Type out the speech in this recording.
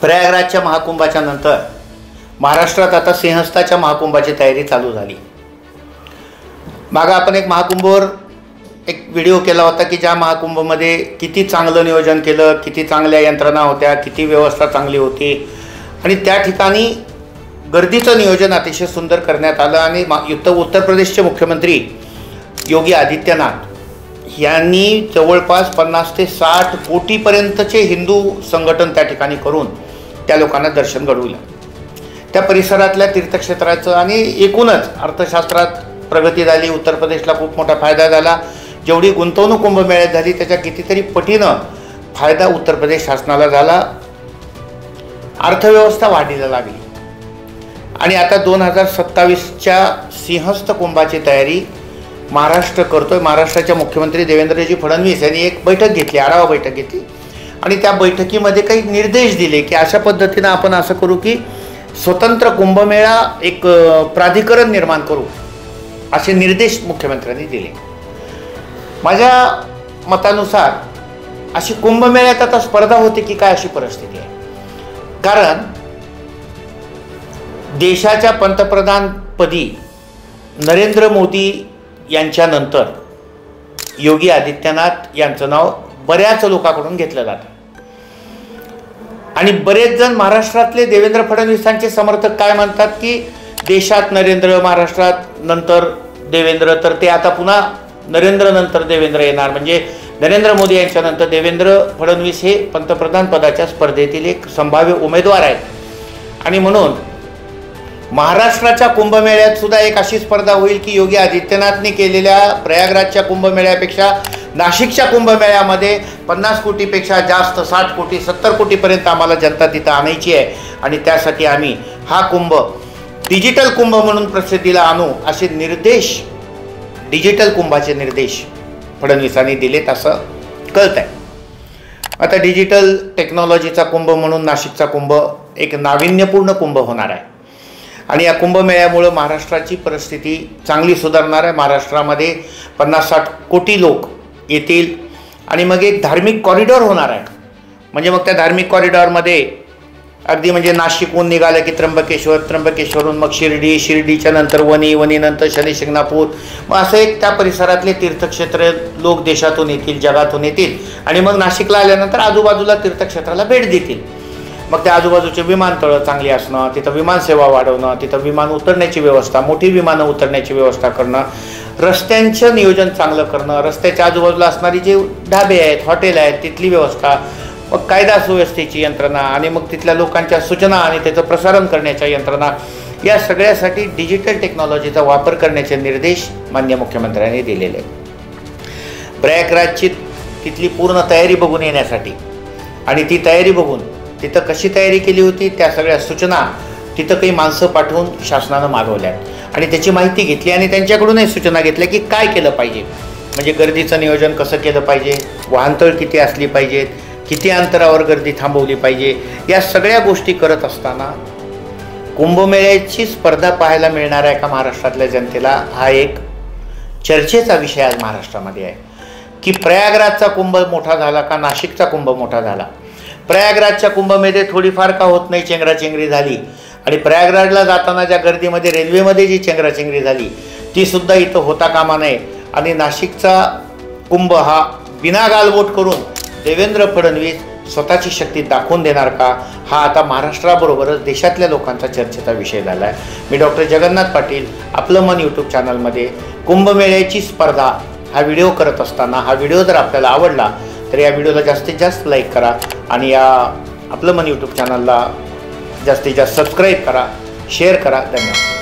प्रयागराजच्या महाकुंभाच्या नंतर महाराष्ट्रात आता सिंहस्थाच्या महाकुंभाची तयारी चालू झाली। मागे आपण एक महाकुंभवर एक व्हिडिओ केला होता की ज्या महाकुंभमध्ये किती चांगलं नियोजन केलं, किती चांगल्या यंत्रणा होत्या, किती व्यवस्था चांगली होती आणि त्या ठिकाणी गर्दीचं नियोजन अतिशय सुंदर करण्यात आलं। आणि उत्तर प्रदेशचे मुख्यमंत्री योगी आदित्यनाथ यांनी जवळपास 50 ते 60 कोटीपर्यंतचे हिंदू संघटन त्या ठिकाणी करून त्या लोकांना दर्शन घडवलं। त्या परिसरातल्या तीर्थक्षेत्राचं आणि एकूणच अर्थशास्त्रात प्रगती झाली। उत्तर प्रदेशला खूप मोठा फायदा झाला। जेवढी गुंतवणूक कुंभमेळ्यात झाली त्याच्या कितीतरी पटीनं फायदा उत्तर प्रदेश शासनाला झाला। अर्थव्यवस्था वाढीला लागली आणि आता 2027च्या सिंहस्थ कुंभाची तयारी महाराष्ट्र करतोय। महाराष्ट्राचे मुख्यमंत्री देवेंद्रजी फडणवीस यांनी एक बैठक घेतली, आढावा बैठक घेतली आणि त्या बैठकीमध्ये काही निर्देश दिले की अशा पद्धतीनं आपण असं करू की स्वतंत्र कुंभमेळा एक प्राधिकरण निर्माण करू, असे निर्देश मुख्यमंत्र्यांनी दिले। माझ्या मतानुसार अशी कुंभमेळ्यात आता स्पर्धा होते की काय अशी परिस्थिती आहे। कारण देशाच्या पंतप्रधानपदी नरेंद्र मोदी यांच्यानंतर योगी आदित्यनाथ यांचं नाव बऱ्याच लोकांकडून घेतलं जातं आणि बरेच जण महाराष्ट्रातले देवेंद्र फडणवीसांचे समर्थक काय म्हणतात की देशात नरेंद्र, महाराष्ट्रात नंतर देवेंद्र, तर ते आता पुन्हा नरेंद्र नंतर देवेंद्र येणार, म्हणजे नरेंद्र मोदी यांच्यानंतर देवेंद्र फडणवीस हे पंतप्रधान पदाच्या स्पर्धेतील एक संभाव्य उमेदवार आहेत। आणि म्हणून महाराष्ट्राच्या कुंभमेळ्यात सुद्धा एक अशी स्पर्धा होईल की योगी आदित्यनाथने केलेल्या प्रयागराजच्या कुंभमेळ्यापेक्षा नाशिकच्या कुंभमेळ्यामध्ये 50 कोटीपेक्षा जास्त 60 कोटी 70 कोटीपर्यंत आम्हाला जनता तिथं आणायची आहे आणि त्यासाठी आम्ही हा कुंभ डिजिटल कुंभ म्हणून प्रसिद्धीला आणू असे निर्देश, डिजिटल कुंभाचे निर्देश फडणवीसांनी दिलेत असं कळत आहे। आता डिजिटल टेक्नॉलॉजीचा कुंभ म्हणून नाशिकचा कुंभ एक नाविन्यपूर्ण कुंभ होणार आहे आणि या कुंभमेळ्यामुळं महाराष्ट्राची परिस्थिती चांगली सुधारणार आहे। महाराष्ट्रामध्ये 50-60 कोटी लोक येतील आणि मग एक धार्मिक कॉरिडॉर होणार आहे। म्हणजे मग त्या धार्मिक कॉरिडॉरमध्ये अगदी म्हणजे नाशिकहून निघालं की त्र्यंबकेश्वर, त्र्यंबकेश्वरहून मग शिर्डी, शिर्डीच्या नंतर वणी, वणीनंतर शनी शिंगणापूर, मग असं एक त्या परिसरातले तीर्थक्षेत्र लोक देशातून येतील, जगातून येतील आणि मग नाशिकला आल्यानंतर आजूबाजूला तीर्थक्षेत्राला भेट देतील। मग त्या आजूबाजूचे विमानतळं चांगली असणं, तिथं विमानसेवा वाढवणं, तिथं विमान उतरण्याची व्यवस्था, मोठी विमानं उतरण्याची व्यवस्था करणं, रस्त्यांचं नियोजन चांगलं करणं, रस्त्याच्या आजूबाजूला असणारी जे ढाबे आहेत, हॉटेल आहेत तिथली व्यवस्था, मग कायदा सुव्यवस्थेची यंत्रणा आणि मग तिथल्या लोकांच्या सूचना आणि त्याचं प्रसारण करण्याच्या यंत्रणा, या सगळ्यासाठी डिजिटल टेक्नॉलॉजीचा वापर करण्याचे निर्देश माननीय मुख्यमंत्र्यांनी दिलेले आहेत। प्रयागराजची तिथली पूर्ण तयारी बघून येण्यासाठी आणि ती तयारी बघून तिथं कशी तयारी केली होती त्या सगळ्या सूचना तिथं काही माणसं पाठवून शासनानं मागवल्यात आणि त्याची माहिती घेतली आणि त्यांच्याकडूनही सूचना घेतल्या की काय केलं पाहिजे, म्हणजे गर्दीचं नियोजन कसं केलं पाहिजे, वाहनतळ किती असली पाहिजेत, किती अंतरावर गर्दी थांबवली पाहिजे, या सगळ्या गोष्टी करत असताना कुंभमेळ्याची स्पर्धा पाहायला मिळणार आहे का महाराष्ट्रातल्या जनतेला, हा एक चर्चेचा विषय आज महाराष्ट्रामध्ये आहे की प्रयागराजचा कुंभ मोठा झाला का नाशिकचा कुंभ मोठा झाला। प्रयागराजच्या कुंभमेळे थोडीफार का होत नाही चेंगराचेंगरी झाली आणि प्रयागराजला जाताना ज्या गर्दीमध्ये रेल्वेमध्ये जी चेंगराचेंगरी झाली ती सुद्धा इथं होता कामा नये आणि नाशिकचा कुंभ हा बिना गालबोट करून देवेंद्र फडणवीस स्वतःची शक्ती दाखवून देणार का, हा आता महाराष्ट्राबरोबरच देशातल्या लोकांचा चर्चेचा विषय झाला आहे। मी डॉक्टर जगन्नाथ पाटील, आपलं मन यूट्यूब चॅनलमध्ये कुंभमेळ्याची स्पर्धा हा व्हिडिओ करत असताना हा व्हिडिओ जर आपल्याला आवडला तर या व्हिडिओला जास्तीत जास्त लाईक करा आणि या आपलं मन यूट्यूब चॅनलला जास्तीत जास्त सबस्क्राईब करा, शेअर करा। धन्यवाद।